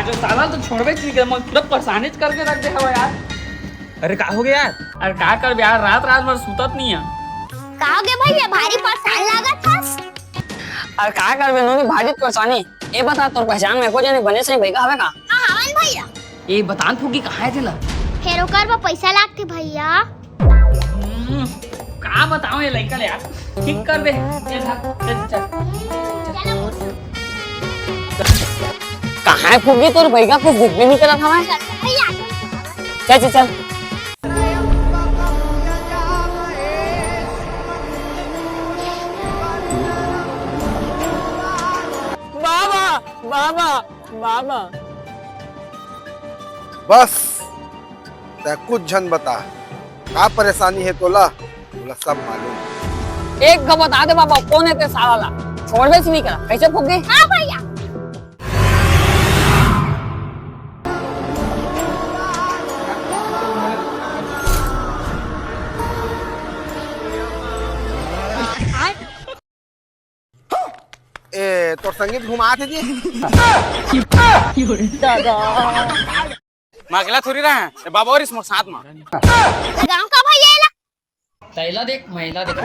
आज साला तो छोड़बे नहीं कर, पूरा परेशानी करके रख दे हवा यार। अरे का हो गया यार? अरे का कर यार, रात रात भर सुतत नहीं है। का हो गया भैया, भारी परेशान लागत हस। अरे का करबे नोनी भारी परेशानी। ए बता तोर पहचान में को जाने बने से भैया हवे का? हां हवन भैया। ए बतान फूकी कहाँ है दिला? फेर ओकर बा पैसा लागते भैया। का बताऊं ये लड़का यार, ठीक कर दे। चल चल कहाँ है फुगी तोर भैया कुछ दिख भी नहीं करत हवे। भैया चल चल चल बाबा बाबा बाबा बस ते कुछ झन बता का परेशानी है तोला सब मालूम। एक का बता दे बाबा कौन है ते साला ला छोड़बे से नहीं करा कैसे फूक गई? हां भैया। ए तोर संगीत घुमा थे जी। मागला थोड़ी रहा है बाबा और इसमें साथ में गांव का भैया एला। तैला देख महिला देख।